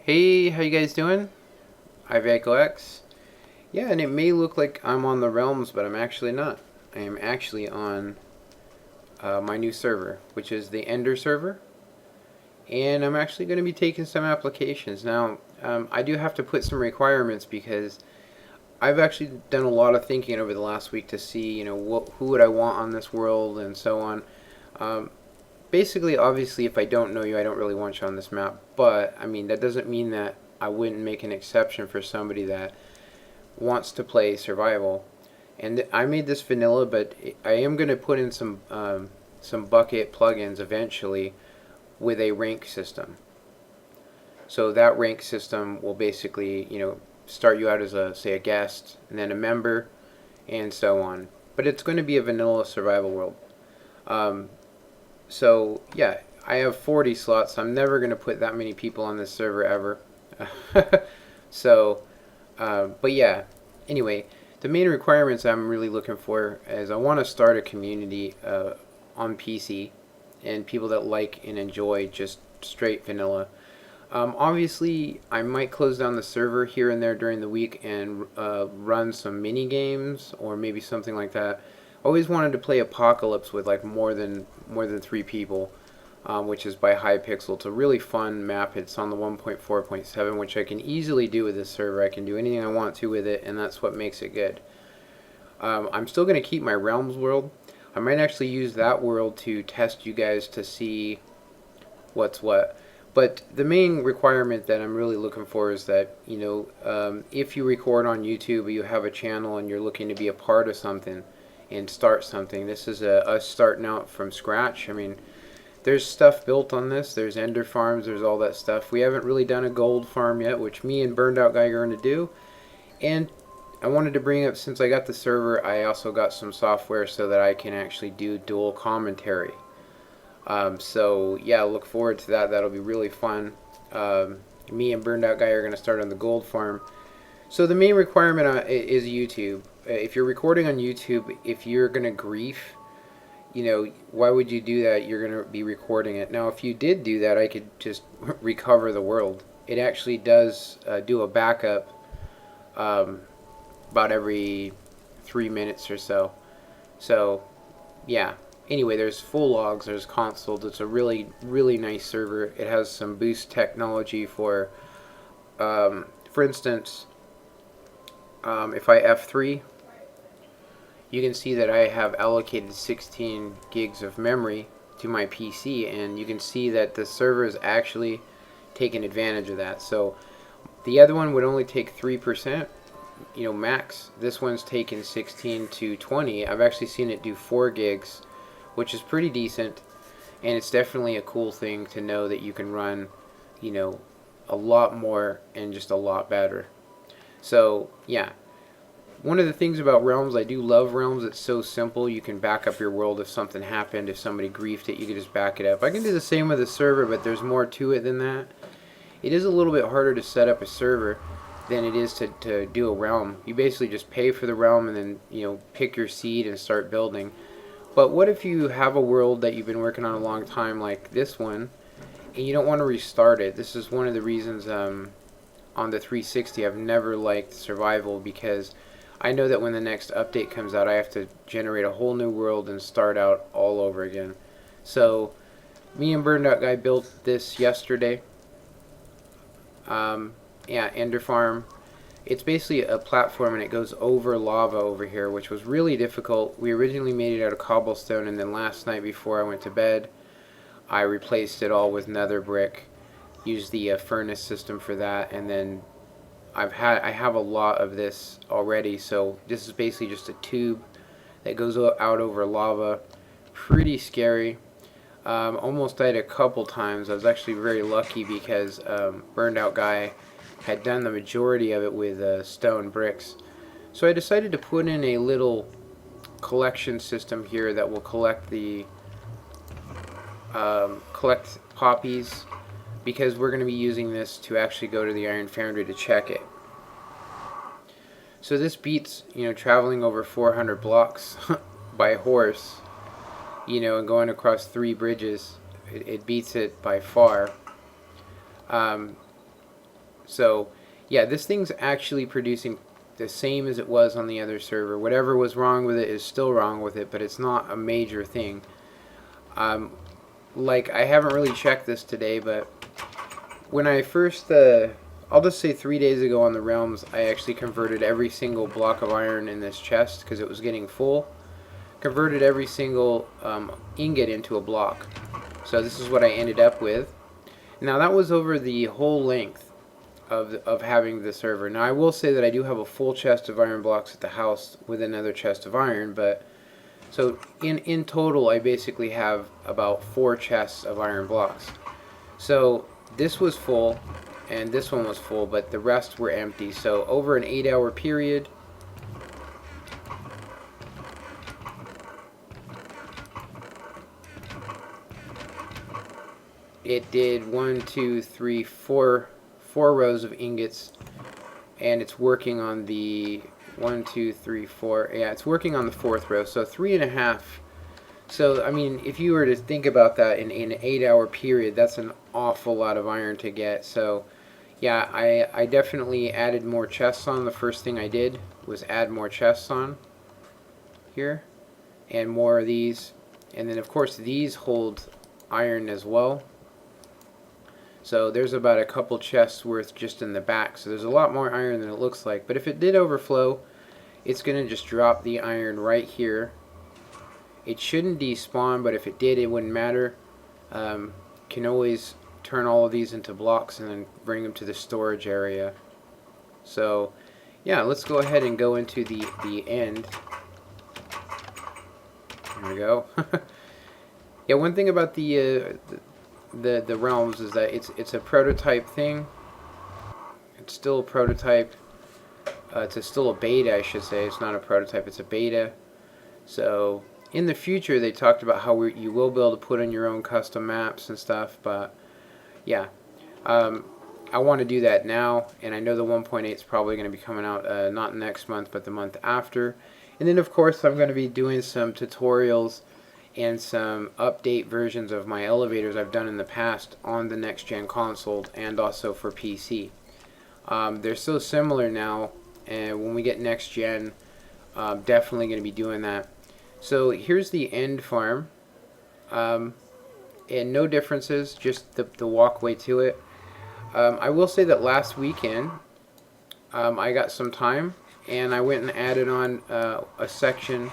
Hey, how you guys doing? IVECOX. Yeah, and it may look like I'm on the Realms, but I'm actually not. I am actually on my new server, which is the Ender server, and I'm actually going to be taking some applications. Now, I do have to put some requirements because I've actually done a lot of thinking over the last week to see, who would I want on this world and so on. Um, Basically, obviously, if I don't know you, I don't really want you on this map, but I mean, that doesn't mean that I wouldn't make an exception for somebody that wants to play survival. And I made this vanilla, but I am going to put in some bucket plugins eventually with a rank system. So that rank system will basically, start you out as a guest and then a member and so on. But it's going to be a vanilla survival world. Um, so yeah, I have 40 slots. I'm never going to put that many people on this server ever. so but yeah, anyway, the main requirements I'm really looking for is I want to start a community on PC and people that like and enjoy just straight vanilla. Obviously, I might close down the server here and there during the week and run some mini games or maybe something like that. Always wanted to play Apocalypse with like more than 3 people, which is by Hypixel. It's a really fun map. It's on the 1.4.7, which I can easily do with this server. I can do anything I want to with it, and that's what makes it good. I'm still going to keep my Realms world. I might actually use that world to test you guys to see what's what. But the main requirement that I'm really looking for is that, if you record on YouTube or you have a channel and you're looking to be a part of something and start something, this is us starting out from scratch. I mean, there's stuff built on this. There's ender farms. There's all that stuff. We haven't really done a gold farm yet, which me and Burned Out Guy are going to do. And I wanted to bring up, since I got the server, I also got some software so that I can actually do dual commentary. So yeah, look forward to that. That'll be really fun. Me and Burned Out Guy are going to start on the gold farm. So the main requirement is YouTube. If you're recording on YouTube, if you're going to grief, why would you do that? You're going to be recording it. Now, if you did do that, I could just recover the world. It actually does do a backup about every 3 minutes or so. So, yeah. Anyway, there's full logs, there's consoles. It's a really, really nice server. It has some boost technology for instance, if I F3, you can see that I have allocated 16 gigs of memory to my PC, and you can see that the server is actually taking advantage of that. So the other one would only take 3%, max. This one's taken 16 to 20. I've actually seen it do 4 gigs, which is pretty decent, and it's definitely a cool thing to know that you can run, a lot more and just a lot better. So yeah, one of the things about Realms, I do love Realms. It's so simple. You can back up your world if something happened. If somebody griefed it, you can just back it up. I can do the same with a server, but there's more to it than that. It is a little bit harder to set up a server than it is to do a realm. You basically just pay for the realm and then, pick your seed and start building. But what if you have a world that you've been working on a long time, like this one, and you don't want to restart it? This is one of the reasons on the 360 I've never liked survival, because I know that when the next update comes out, I have to generate a whole new world and start out all over again. So, me and Burned Out Guy built this yesterday. Yeah, Ender Farm. It's basically a platform and it goes over lava over here, which was really difficult. We originally made it out of cobblestone, and then last night before I went to bed, I replaced it all with nether brick. Used the furnace system for that, and then I have a lot of this already. So this is basically just a tube that goes out over lava. Pretty scary. Almost died a couple times. I was actually very lucky because Burned Out Guy had done the majority of it with stone bricks. So I decided to put in a little collection system here that will collect poppies, because we're going to be using this to actually go to the Iron Foundry to check it. So this beats, traveling over 400 blocks by horse, and going across 3 bridges. It beats it by far. So yeah, this thing's actually producing the same as it was on the other server. Whatever was wrong with it is still wrong with it, but it's not a major thing. Like, I haven't really checked this today, but when I first, I'll just say 3 days ago on the Realms, I actually converted every single block of iron in this chest because it was getting full. Converted every single ingot into a block. So this is what I ended up with. Now that was over the whole length of having the server. Now I will say that I do have a full chest of iron blocks at the house with another chest of iron, but so in total I basically have about 4 chests of iron blocks. So this was full and this one was full, but the rest were empty. So over an 8-hour period, it did 1, 2, 3, 4 rows of ingots, and it's working on the 1, 2, 3, 4. Yeah, it's working on the 4th row, so 3.5. So I mean, if you were to think about that in an 8-hour period, that's an awful lot of iron to get. So yeah, I definitely added more chests on. The first thing I did was add more chests on here, and more of these, and then of course these hold iron as well. So there's about a couple chests worth just in the back. So there's a lot more iron than it looks like. But if it did overflow, it's going to just drop the iron right here. It shouldn't despawn, but if it did, it wouldn't matter. Can always turn all of these into blocks and then bring them to the storage area. So yeah, let's go ahead and go into the end. There we go. Yeah, one thing about the Realms is that it's a prototype thing. It's still a prototype. It's still a beta, I should say. It's not a prototype, it's a beta. So in the future they talked about how you will be able to put in your own custom maps and stuff, but yeah, I want to do that now, and I know the 1.8 is probably going to be coming out not next month but the month after. And then of course I'm going to be doing some tutorials and some update versions of my elevators I've done in the past on the next gen console and also for PC. They're so similar now, and when we get next gen, definitely going to be doing that. So here's the end farm, and no differences, just the walkway to it. I will say that last weekend I got some time and I went and added on a section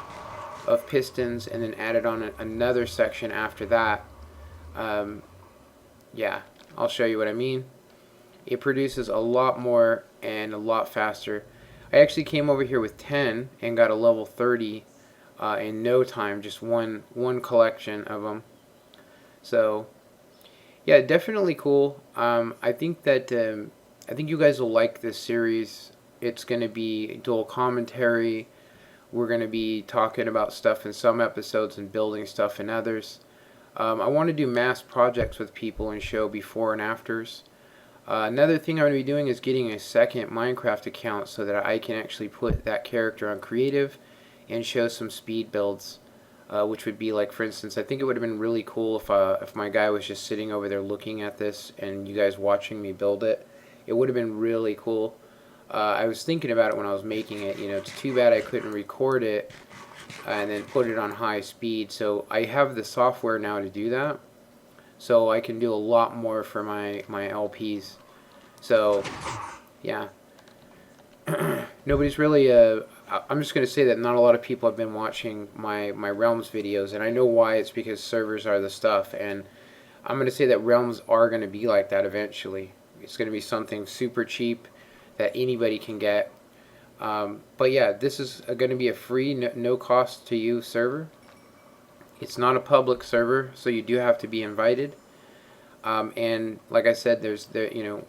of pistons, and then added on another section after that. Yeah, I'll show you what I mean. It produces a lot more and a lot faster. I actually came over here with 10 and got a level 30 in no time, just one collection of them. So yeah, definitely cool. I think that I think you guys will like this series. It's going to be dual commentary. We're going to be talking about stuff in some episodes and building stuff in others. I want to do mass projects with people and show before and afters. Another thing I'm going to be doing is getting a second Minecraft account so that I can actually put that character on creative and show some speed builds, which would be like, for instance, I think it would have been really cool if my guy was just sitting over there looking at this and you guys watching me build it. It would have been really cool. I was thinking about it when I was making it. You know, it's too bad I couldn't record it and then put it on high speed. So I have the software now to do that. So I can do a lot more for my LPs. So yeah, nobody's really. I'm just going to say that not a lot of people have been watching my Realms videos, and I know why. It's because servers are the stuff, and I'm going to say that Realms are going to be like that eventually. It's going to be something super cheap that anybody can get. But yeah, this is going to be a free, no cost to you server. It's not a public server, so you do have to be invited. And like I said, admin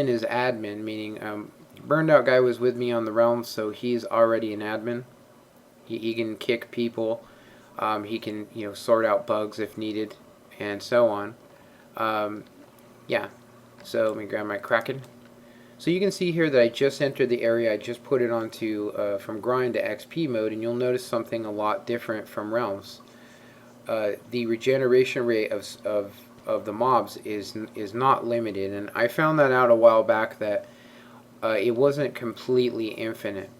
is admin, meaning Burned Out Guy was with me on the Realm, so he's already an admin. He can kick people. He can sort out bugs if needed, and so on. Yeah. So let me grab my Kraken. So you can see here that I just entered the area. I just put it onto from grind to XP mode, and you'll notice something a lot different from Realms. The regeneration rate of of the mobs is not limited, and I found that out a while back that it wasn't completely infinite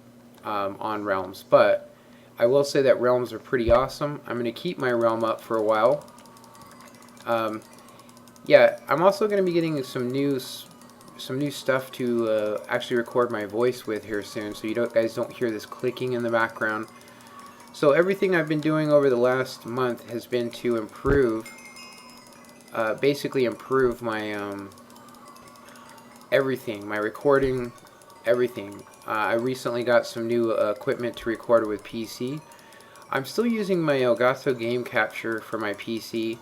on realms. But I will say that realms are pretty awesome. I'm going to keep my realm up for a while. Yeah, I'm also going to be getting some new stuff to actually record my voice with here soon, so you guys don't hear this clicking in the background. So everything I've been doing over the last month has been to improve, basically improve my everything, my recording, everything. I recently got some new equipment to record with PC. I'm still using my Elgato Game Capture for my PC.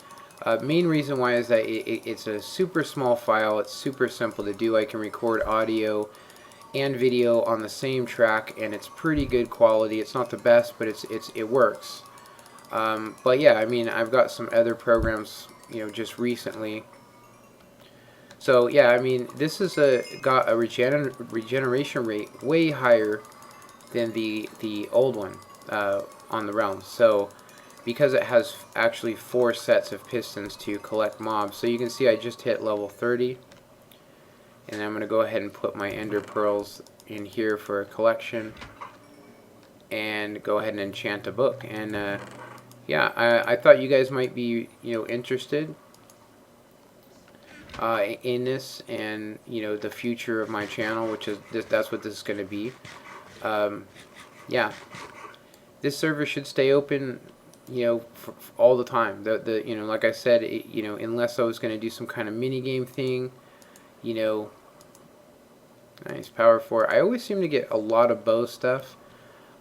Main reason why is that it's a super small file. It's super simple to do. I can record audio and video on the same track, and it's pretty good quality. It's not the best, but it works. But yeah, I mean, I've got some other programs, just recently. So yeah, I mean, this is got a regeneration rate way higher than the old one on the realm. So because it has actually 4 sets of pistons to collect mobs. So you can see I just hit level 30, and I'm going to go ahead and put my ender pearls in here for a collection and go ahead and enchant a book. And yeah, I thought you guys might be interested in this, and the future of my channel, which is that's what this is going to be. Yeah, this server should stay open for all the time. Like I said, unless I was going to do some kind of mini game thing, nice power 4. I always seem to get a lot of bow stuff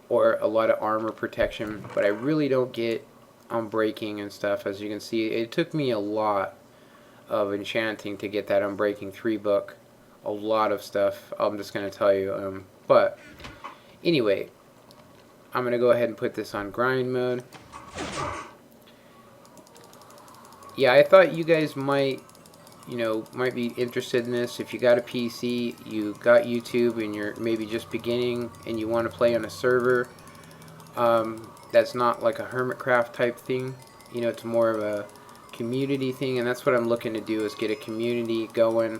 or a lot of armor protection, but I really don't get unbreaking and stuff. As you can see, it took me a lot of enchanting to get that Unbreaking 3 book. A lot of stuff, I'm just going to tell you. But anyway, I'm going to go ahead and put this on grind mode. Yeah, I thought you guys might be interested in this. If you got a PC, you got YouTube, and you're maybe just beginning and you want to play on a server that's not like a Hermitcraft type thing. It's more of a community thing, and that's what I'm looking to do, is get a community going,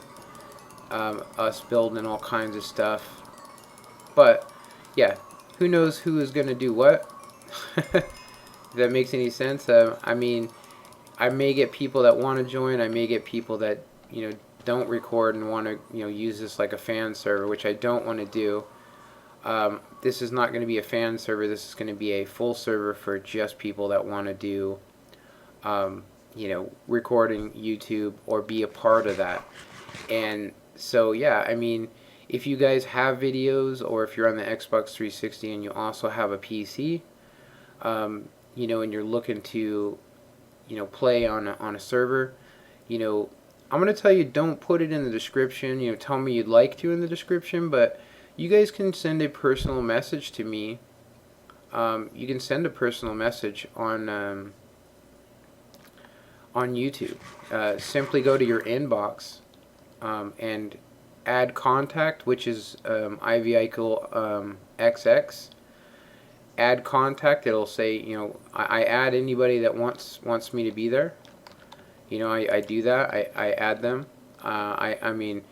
us building all kinds of stuff. But yeah, who knows who is going to do what. If that makes any sense. I mean, I may get people that want to join. I may get people that don't record and want to use this like a fan server, which I don't want to do. This is not going to be a fan server. This is going to be a full server for just people that want to do recording YouTube or be a part of that. And so yeah, I mean, if you guys have videos, or if you're on the Xbox 360 and you also have a PC, and you're looking to play on a server, I'm going to tell you, don't put it in the description. Tell me you'd like to in the description, but you guys can send a personal message to me. You can send a personal message on YouTube. Simply go to your inbox and add contact, which is Ivy XX. Add contact. It'll say, I add anybody that wants me to be there. I do that. I add them. I mean,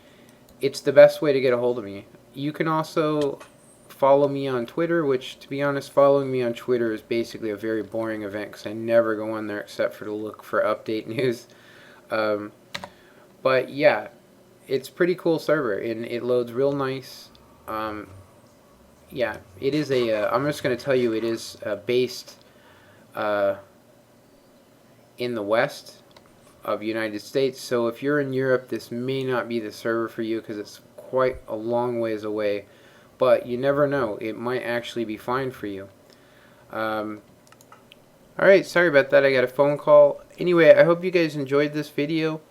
it's the best way to get a hold of me. You can also follow me on Twitter, which, to be honest, following me on Twitter is basically a very boring event, because I never go on there except for to look for update news. But yeah, it's pretty cool server, and it loads real nice. Yeah, it is I'm just going to tell you, it is based in the west of United States. So if you're in Europe, this may not be the server for you, because it's quite a long ways away. But you never know, it might actually be fine for you. Alright, sorry about that, I got a phone call. Anyway, I hope you guys enjoyed this video.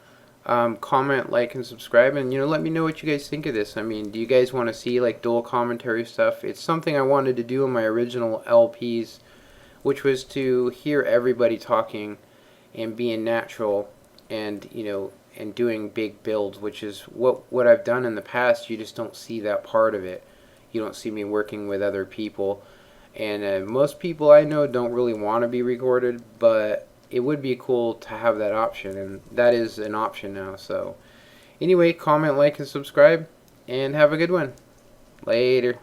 Comment, like, and subscribe, and let me know what you guys think of this. I mean, do you guys want to see like dual commentary stuff? It's something I wanted to do in my original LPs, which was to hear everybody talking and being natural, and and doing big builds, which is what I've done in the past. You just don't see that part of it. You don't see me working with other people, and most people I know don't really want to be recorded, but it would be cool to have that option, and that is an option now. So anyway, comment, like, and subscribe, and have a good one. Later.